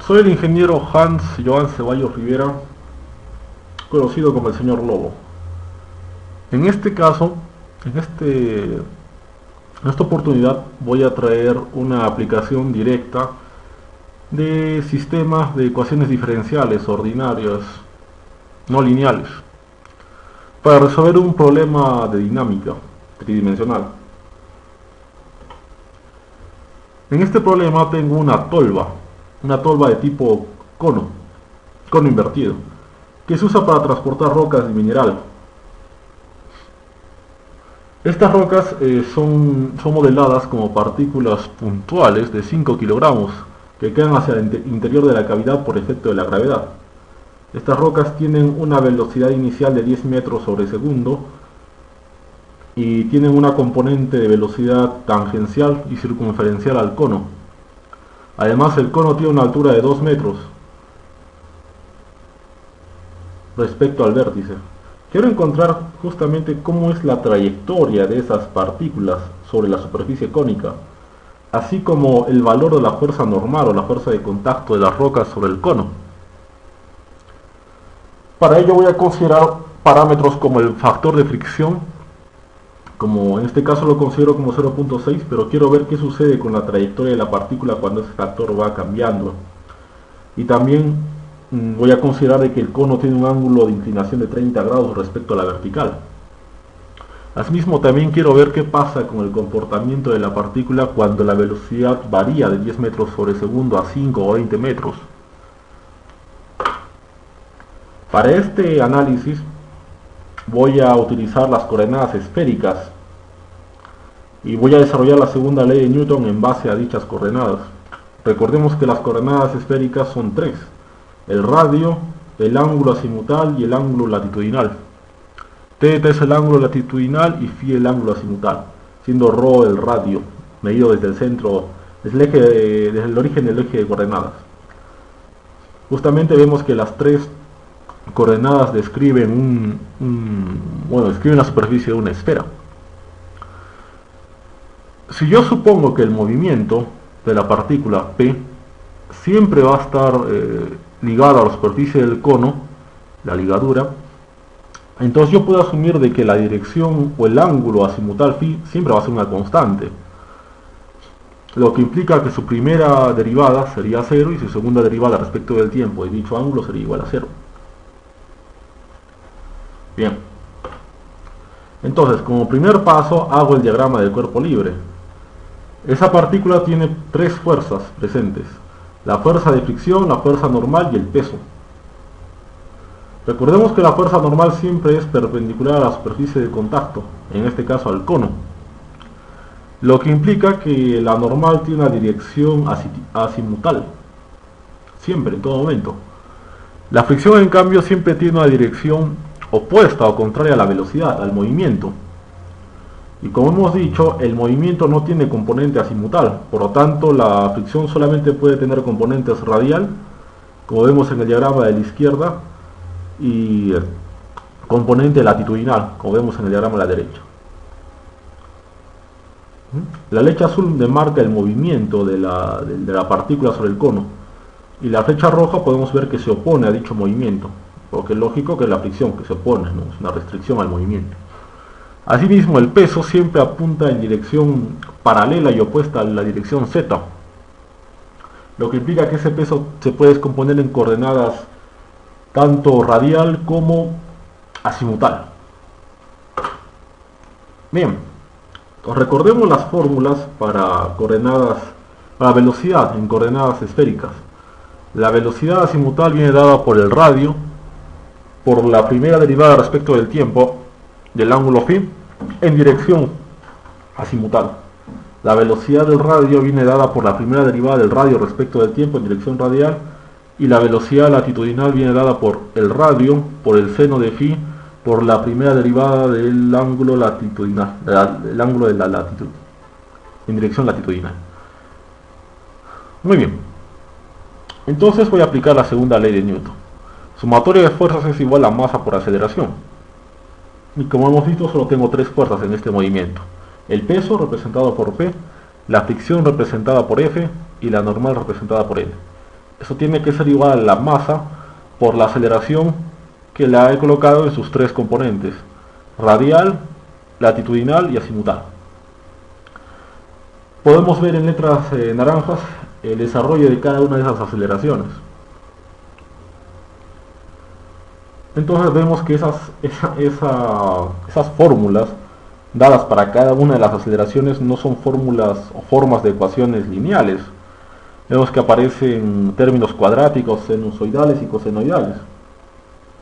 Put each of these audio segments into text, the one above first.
Soy el ingeniero Hans Joan Ceballos Rivera, conocido como el señor Lobo. En este caso, en esta oportunidad voy a traer una aplicación directa de sistemas de ecuaciones diferenciales ordinarias no lineales para resolver un problema de dinámica tridimensional. En este problema tengo una tolva de tipo cono invertido, que se usa para transportar rocas de mineral. Estas rocas son modeladas como partículas puntuales de 5 kilogramos que quedan hacia el interior de la cavidad por efecto de la gravedad. Estas rocas tienen una velocidad inicial de 10 metros sobre segundo y tienen una componente de velocidad tangencial y circunferencial al cono. Además, el cono tiene una altura de 2 metros respecto al vértice. Quiero encontrar justamente cómo es la trayectoria de esas partículas sobre la superficie cónica, así como el valor de la fuerza normal o la fuerza de contacto de las rocas sobre el cono. Para ello voy a considerar parámetros como el factor de fricción, como en este caso lo considero como 0.6, pero quiero ver qué sucede con la trayectoria de la partícula cuando ese factor va cambiando. Y también voy a considerar de que el cono tiene un ángulo de inclinación de 30 grados respecto a la vertical. Asimismo, también quiero ver qué pasa con el comportamiento de la partícula cuando la velocidad varía de 10 metros sobre segundo a 5 o 20 metros. Para este análisis voy a utilizar las coordenadas esféricas y voy a desarrollar la segunda ley de Newton en base a dichas coordenadas. Recordemos que las coordenadas esféricas son tres: el radio, el ángulo azimutal y el ángulo latitudinal. Θ es el ángulo latitudinal y Φ el ángulo azimutal, siendo ρ el radio, medido desde el centro, desde el origen del eje de coordenadas. Justamente vemos que las tres coordenadas describen describen la superficie de una esfera. Si yo supongo que el movimiento de la partícula P siempre va a estar ligado a la superficie del cono, la ligadura, entonces yo puedo asumir de que la dirección o el ángulo azimutal Φ siempre va a ser una constante, lo que implica que su primera derivada sería 0 y su segunda derivada respecto del tiempo de dicho ángulo sería igual a 0. Bien, entonces como primer paso hago el diagrama del cuerpo libre. Esa partícula tiene tres fuerzas presentes: la fuerza de fricción, la fuerza normal y el peso. Recordemos que la fuerza normal siempre es perpendicular a la superficie de contacto, en este caso al cono, lo que implica que la normal tiene una dirección azimutal, siempre, en todo momento. La fricción, en cambio, siempre tiene una dirección opuesta o contraria a la velocidad, al movimiento. Y como hemos dicho, el movimiento no tiene componente azimutal, por lo tanto la fricción solamente puede tener componentes radial, como vemos en el diagrama de la izquierda, y componente latitudinal, como vemos en el diagrama de la derecha. La flecha azul demarca el movimiento de la partícula sobre el cono, y la flecha roja podemos ver que se opone a dicho movimiento, porque es lógico que es la fricción que se opone, ¿no? Es una restricción al movimiento. Asimismo, el peso siempre apunta en dirección paralela y opuesta a la dirección z, lo que implica que ese peso se puede descomponer en coordenadas tanto radial como azimutal. Bien, recordemos las fórmulas para velocidad en coordenadas esféricas. La velocidad azimutal viene dada por el radio, por la primera derivada respecto del tiempo del ángulo Φ en dirección azimutal. La velocidad del radio viene dada por la primera derivada del radio respecto del tiempo en dirección radial, y la velocidad latitudinal viene dada por el radio, por el seno de Φ, por la primera derivada del ángulo latitudinal, el ángulo de la latitud, en dirección latitudinal. Muy bien. Entonces voy a aplicar la segunda ley de Newton. Sumatoria de fuerzas es igual a masa por aceleración. Y como hemos visto, solo tengo tres fuerzas en este movimiento: el peso, representado por P, la fricción, representada por F, y la normal, representada por L. Eso tiene que ser igual a la masa por la aceleración que la he colocado en sus tres componentes: radial, latitudinal y azimutal. Podemos ver en letras naranjas el desarrollo de cada una de esas aceleraciones. Entonces vemos que esas fórmulas dadas para cada una de las aceleraciones no son fórmulas o formas de ecuaciones lineales. Vemos que aparecen términos cuadráticos, sinusoidales y cosenoidales.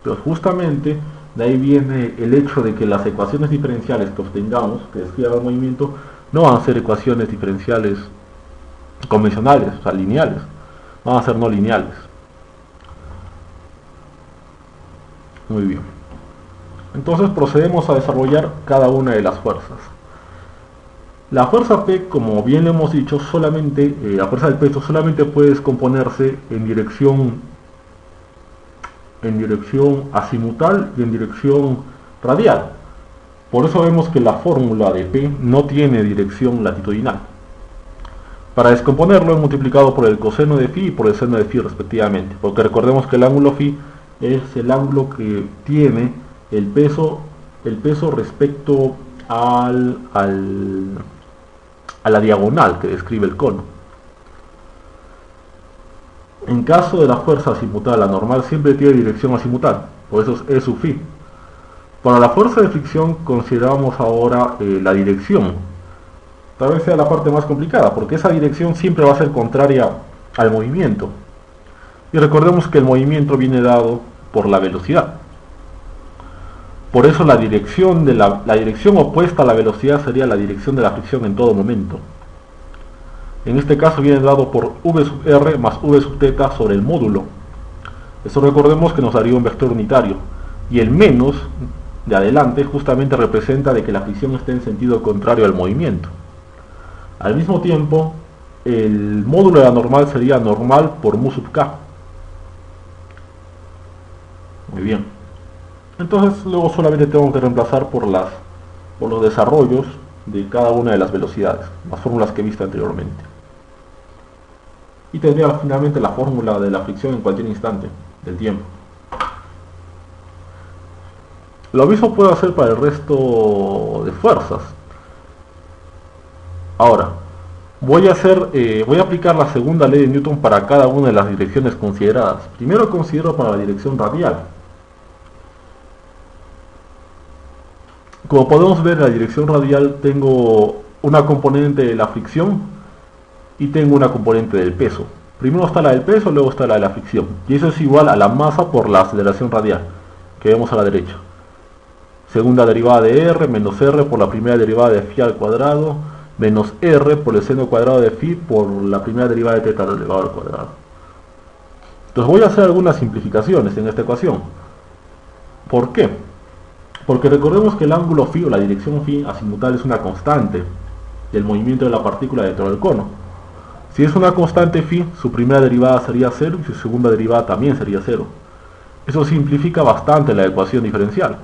Pero justamente de ahí viene el hecho de que las ecuaciones diferenciales que obtengamos, que describan el movimiento, no van a ser ecuaciones diferenciales convencionales, o sea, lineales, van a ser no lineales. Muy bien. Entonces procedemos a desarrollar cada una de las fuerzas. La fuerza P, como bien le hemos dicho, solamente la fuerza del peso solamente puede descomponerse en dirección azimutal y en dirección radial. Por eso vemos que la fórmula de P no tiene dirección latitudinal. Para descomponerlo he multiplicado por el coseno de phi y por el seno de phi respectivamente, porque recordemos que el ángulo phi es el ángulo que tiene el peso respecto a la diagonal que describe el cono. En caso de la fuerza azimutal, la normal siempre tiene dirección azimutal, por eso es E sub phi. Para la fuerza de fricción consideramos ahora la dirección. Tal vez sea la parte más complicada, porque esa dirección siempre va a ser contraria al movimiento. Y recordemos que el movimiento viene dado por la velocidad. Por eso la dirección opuesta a la velocidad sería la dirección de la fricción en todo momento. En este caso viene dado por v sub r más v sub θ sobre el módulo. Eso recordemos que nos daría un vector unitario. Y el menos de adelante justamente representa de que la fricción esté en sentido contrario al movimiento. Al mismo tiempo, el módulo de la normal sería normal por mu sub k. Muy bien. Entonces luego solamente tengo que reemplazar por los desarrollos de cada una de las velocidades, las fórmulas que he visto anteriormente. Y tendría finalmente la fórmula de la fricción en cualquier instante del tiempo. Lo mismo puedo hacer para el resto de fuerzas. Ahora, voy a aplicar la segunda ley de Newton para cada una de las direcciones consideradas. Primero considero para la dirección radial. Como podemos ver, en la dirección radial tengo una componente de la fricción y tengo una componente del peso. Primero está la del peso, luego está la de la fricción. Y eso es igual a la masa por la aceleración radial, que vemos a la derecha. Segunda derivada de r menos r por la primera derivada de phi al cuadrado, menos r por el seno cuadrado de phi por la primera derivada de θ elevado al cuadrado. Entonces voy a hacer algunas simplificaciones en esta ecuación. ¿Por qué? Porque recordemos que el ángulo phi o la dirección phi azimutal es una constante del movimiento de la partícula dentro del cono. Si es una constante phi, su primera derivada sería 0 y su segunda derivada también sería 0. Eso simplifica bastante la ecuación diferencial.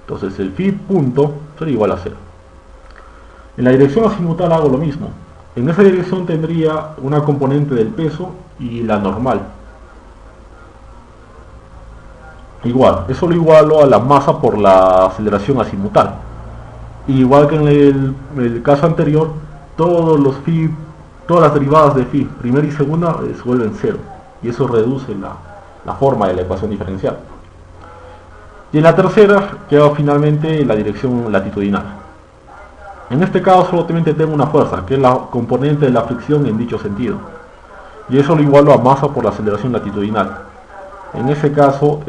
Entonces el phi punto sería igual a 0. En la dirección azimutal hago lo mismo. En esa dirección tendría una componente del peso y la normal. Igual, eso lo igualo a la masa por la aceleración azimutal. Igual que en el caso anterior, todas las derivadas de phi, primera y segunda, se vuelven 0. Y eso reduce la forma de la ecuación diferencial. Y en la tercera queda finalmente la dirección latitudinal. En este caso solamente tengo una fuerza, que es la componente de la fricción en dicho sentido. Y eso lo igualo a masa por la aceleración latitudinal. En ese caso,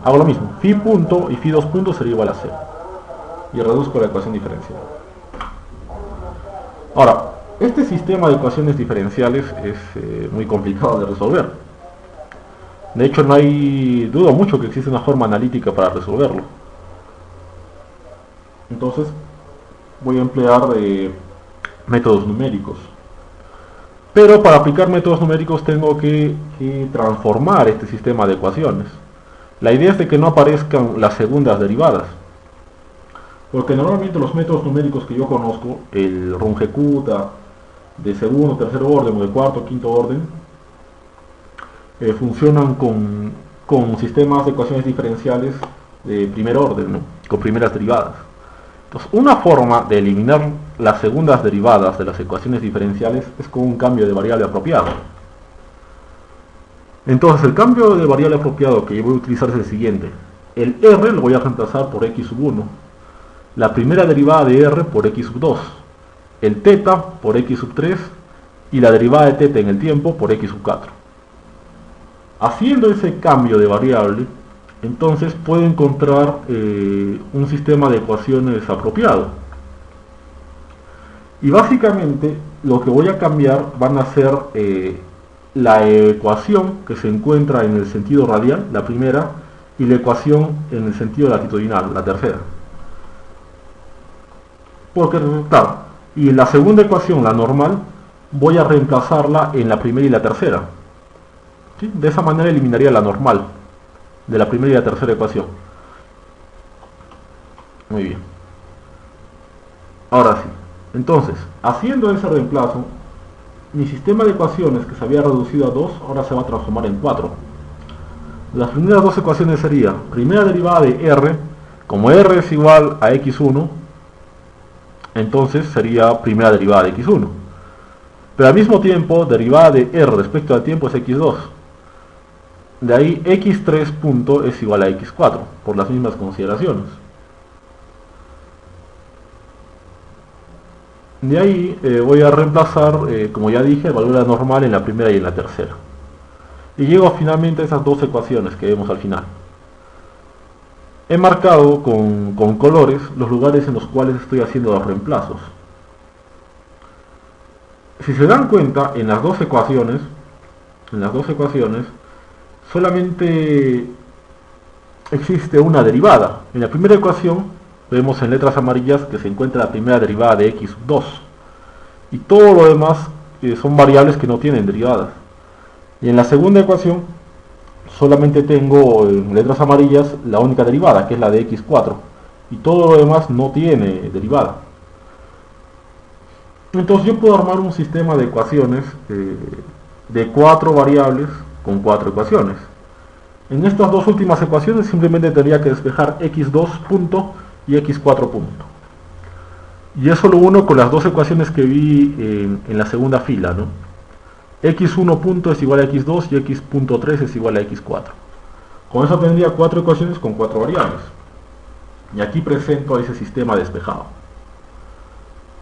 hago lo mismo. Phi punto y phi 2 puntos sería igual a 0. Y reduzco la ecuación diferencial. Ahora, este sistema de ecuaciones diferenciales es muy complicado de resolver. De hecho, dudo mucho que exista una forma analítica para resolverlo. Entonces, voy a emplear métodos numéricos. Pero para aplicar métodos numéricos tengo que transformar este sistema de ecuaciones. La idea es de que no aparezcan las segundas derivadas. Porque normalmente los métodos numéricos que yo conozco, el Runge-Kutta, de segundo, tercer orden o de cuarto, quinto orden, funcionan con sistemas de ecuaciones diferenciales de primer orden, ¿no? Con primeras derivadas. Entonces, una forma de eliminar las segundas derivadas de las ecuaciones diferenciales es con un cambio de variable apropiado. Entonces, el cambio de variable apropiado que yo voy a utilizar es el siguiente. El r lo voy a reemplazar por x sub 1, la primera derivada de r por x sub 2, el θ por x sub 3 y la derivada de θ en el tiempo por x sub 4. Haciendo ese cambio de variable, entonces puedo encontrar un sistema de ecuaciones apropiado. Y básicamente lo que voy a cambiar van a ser la ecuación que se encuentra en el sentido radial, la primera, y la ecuación en el sentido latitudinal, la tercera. Porque resulta, y la segunda ecuación, la normal, voy a reemplazarla en la primera y la tercera. ¿Sí? De esa manera eliminaría la normal de la primera y la tercera ecuación. Muy bien. Ahora sí. Entonces, haciendo ese reemplazo, mi sistema de ecuaciones que se había reducido a 2, ahora se va a transformar en 4. Las primeras dos ecuaciones serían, primera derivada de r, como r es igual a x1, entonces sería primera derivada de x1. Pero al mismo tiempo, derivada de r respecto al tiempo es x2. De ahí x3 punto es igual a x4, por las mismas consideraciones. De ahí voy a reemplazar, como ya dije, el valor de la normal en la primera y en la tercera. Y llego finalmente a esas dos ecuaciones que vemos al final. He marcado con colores los lugares en los cuales estoy haciendo los reemplazos. Si se dan cuenta, en las dos ecuaciones solamente existe una derivada. En la primera ecuación vemos en letras amarillas que se encuentra la primera derivada de x sub 2. Y todo lo demás son variables que no tienen derivadas. Y en la segunda ecuación solamente tengo en letras amarillas la única derivada, que es la de x4. Y todo lo demás no tiene derivada. Entonces yo puedo armar un sistema de ecuaciones de 4 variables con 4 ecuaciones. En estas dos últimas ecuaciones simplemente tendría que despejar x2 punto y x4 punto. Y eso lo uno con las dos ecuaciones que vi en la segunda fila, ¿no? x1 punto es igual a x2 y x.3 es igual a x4. Con eso tendría 4 ecuaciones con 4 variables. Y aquí presento ese sistema despejado.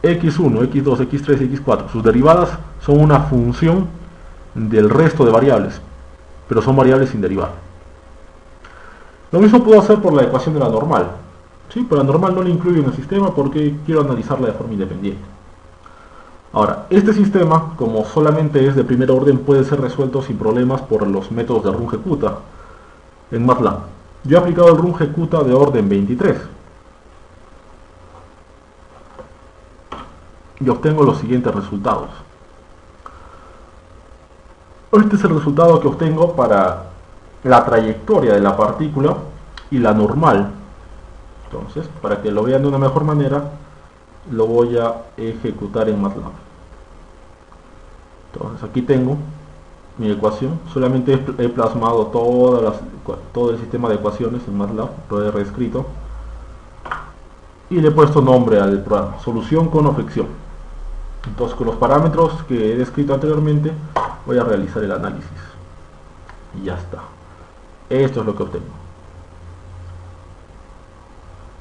x1, x2, x3 y x4, sus derivadas son una función del resto de variables, pero son variables sin derivar. Lo mismo puedo hacer por la ecuación de la normal. ¿Sí? Pero la normal no la incluyo en el sistema porque quiero analizarla de forma independiente. Ahora, este sistema, como solamente es de primer orden, puede ser resuelto sin problemas por los métodos de Runge-Kutta en MATLAB. Yo he aplicado el Runge-Kutta de orden 23 y obtengo los siguientes resultados. Este es el resultado que obtengo para la trayectoria de la partícula y la normal. Entonces, para que lo vean de una mejor manera, lo voy a ejecutar en MATLAB. Entonces, aquí tengo mi ecuación. Solamente he plasmado todo el sistema de ecuaciones en MATLAB, lo he reescrito. Y le he puesto nombre al programa, solución con flexión. Entonces, con los parámetros que he descrito anteriormente, voy a realizar el análisis. Y ya está. Esto es lo que obtengo.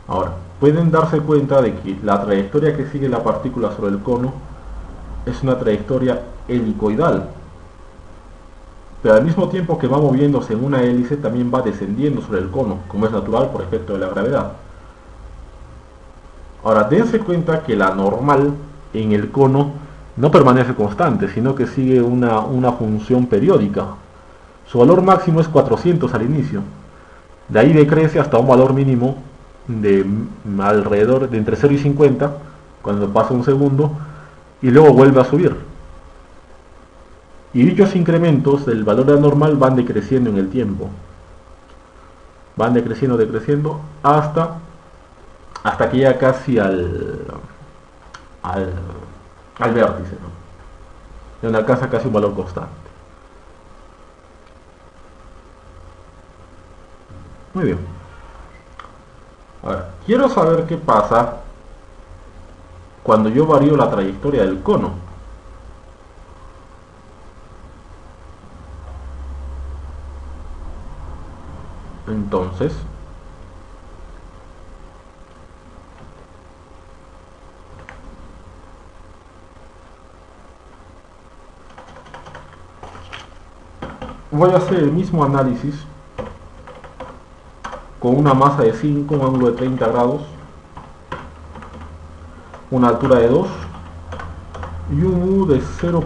Ahora, pueden darse cuenta de que la trayectoria que sigue la partícula sobre el cono es una trayectoria helicoidal. Pero al mismo tiempo que va moviéndose en una hélice, también va descendiendo sobre el cono, como es natural por efecto de la gravedad. Ahora, dense cuenta que la normal en el cono no permanece constante, sino que sigue una función periódica. Su valor máximo es 400 al inicio. De ahí decrece hasta un valor mínimo de alrededor de entre 0 y 50 cuando pasa un segundo, y luego vuelve a subir. Y dichos incrementos del valor de la normal van decreciendo en el tiempo. Van decreciendo hasta que llega casi al vértice, ¿no? donde alcanza casi un valor constante. Muy bien. Ahora, quiero saber qué pasa cuando yo varío la trayectoria del cono. Entonces, voy a hacer el mismo análisis con una masa de 5, un ángulo de 30 grados, una altura de 2 y un U de 0.3.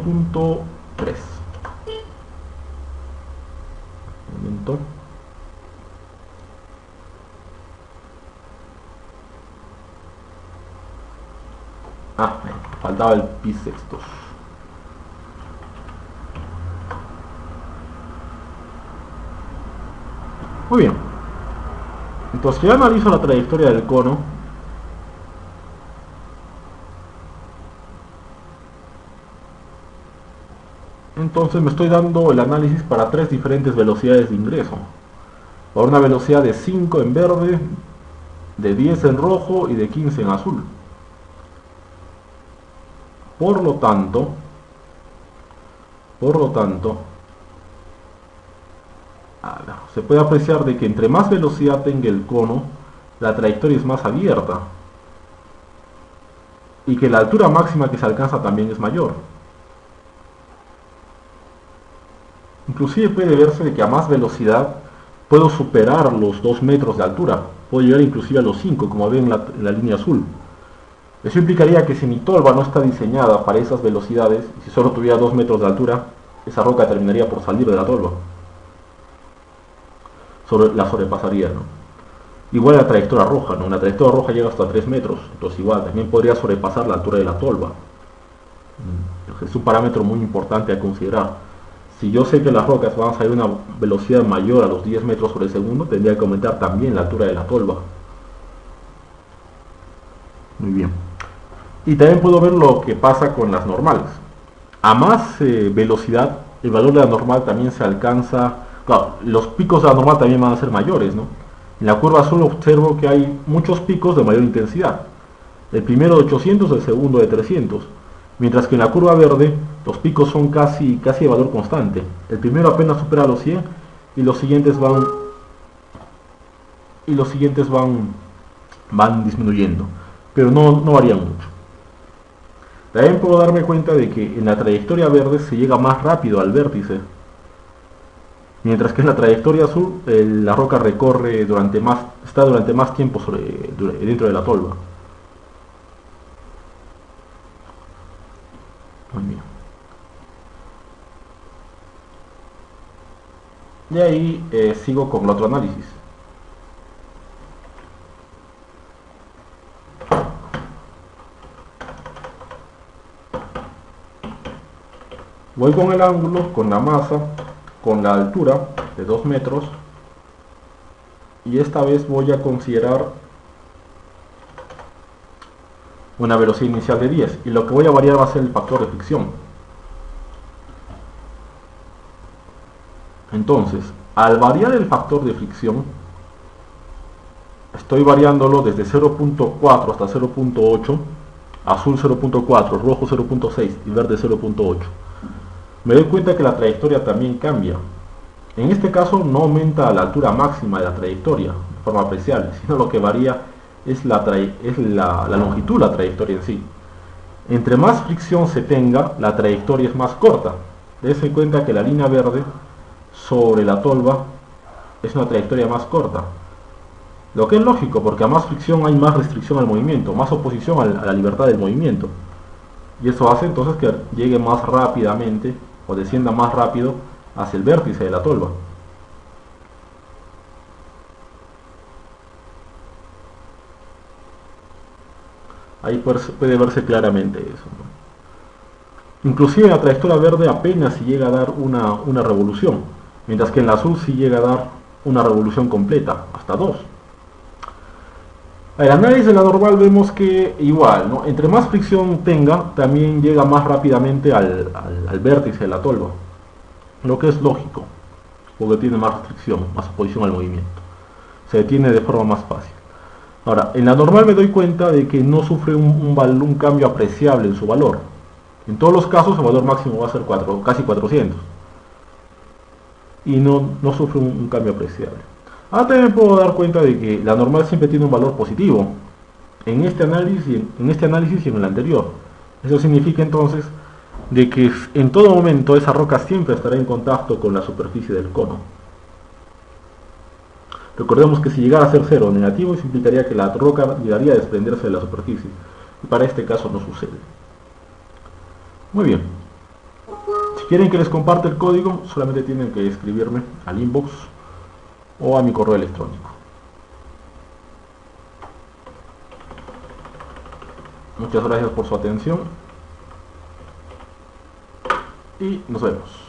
Un momento. Faltaba el pi sextos. Muy bien. Entonces, ya analizo la trayectoria del cono. Entonces me estoy dando el análisis para tres diferentes velocidades de ingreso. Para una velocidad de 5 en verde, de 10 en rojo y de 15 en azul. Por lo tanto, se puede apreciar de que entre más velocidad tenga el cono, la trayectoria es más abierta y que la altura máxima que se alcanza también es mayor. Inclusive puede verse de que a más velocidad puedo superar los 2 metros de altura, puedo llegar inclusive a los 5, como ven en la línea azul. Eso implicaría que si mi tolva no está diseñada para esas velocidades, y si solo tuviera 2 metros de altura, esa roca terminaría por salir de la tolva. La sobrepasaría, ¿no? Igual la trayectoria roja, ¿no? La trayectoria roja llega hasta 3 metros, entonces igual, también podría sobrepasar la altura de la tolva. Es un parámetro muy importante a considerar. Si yo sé que las rocas van a salir a una velocidad mayor a los 10 metros por segundo, tendría que aumentar también la altura de la tolva. Muy bien. Y también puedo ver lo que pasa con las normales. A más velocidad, el valor de la normal también se alcanza. Claro, los picos de la normal también van a ser mayores, ¿no? En la curva azul observo que hay muchos picos de mayor intensidad. El primero de 800, el segundo de 300. Mientras que en la curva verde los picos son casi de valor constante. El primero apenas supera los 100 y los siguientes van disminuyendo, pero no varían mucho. También puedo darme cuenta de que en la trayectoria verde se llega más rápido al vértice, mientras que en la trayectoria azul la roca está durante más tiempo dentro de la tolva. Muy bien. De ahí sigo con el otro análisis. Voy con el ángulo, con la masa, con la altura de 2 metros y esta vez voy a considerar una velocidad inicial de 10 y lo que voy a variar va a ser el factor de fricción. Entonces, al variar el factor de fricción, estoy variándolo desde 0.4 hasta 0.8, azul 0.4, rojo 0.6 y verde 0.8. Me doy cuenta que la trayectoria también cambia. En este caso no aumenta la altura máxima de la trayectoria de forma apreciable, sino lo que varía es la longitud de la trayectoria en sí. Entre más fricción se tenga, la trayectoria es más corta. Dense cuenta que la línea verde sobre la tolva es una trayectoria más corta. Lo que es lógico, porque a más fricción hay más restricción al movimiento, más oposición a la libertad del movimiento. Y eso hace entonces que llegue más rápidamente o descienda más rápido hacia el vértice de la tolva. Ahí puede verse claramente eso, ¿no? Inclusive en la trayectoria verde apenas si llega a dar una revolución, mientras que en la azul sí llega a dar una revolución completa, hasta 2. El análisis de la normal vemos que igual, ¿no? Entre más fricción tenga, también llega más rápidamente al vértice de la tolva, lo que es lógico, porque tiene más restricción, más oposición al movimiento. Se detiene de forma más fácil. Ahora, en la normal me doy cuenta de que no sufre un cambio apreciable en su valor. En todos los casos el valor máximo va a ser casi 400. Y no sufre un cambio apreciable. Ahora también me puedo dar cuenta de que la normal siempre tiene un valor positivo. En este análisis y en el anterior. Eso significa entonces de que en todo momento esa roca siempre estará en contacto con la superficie del cono. Recordemos que si llegara a ser cero o negativo, eso implicaría que la roca llegaría a desprenderse de la superficie. Y para este caso no sucede. Muy bien. Si quieren que les comparte el código, solamente tienen que escribirme al inbox o a mi correo electrónico. Muchas gracias por su atención y nos vemos.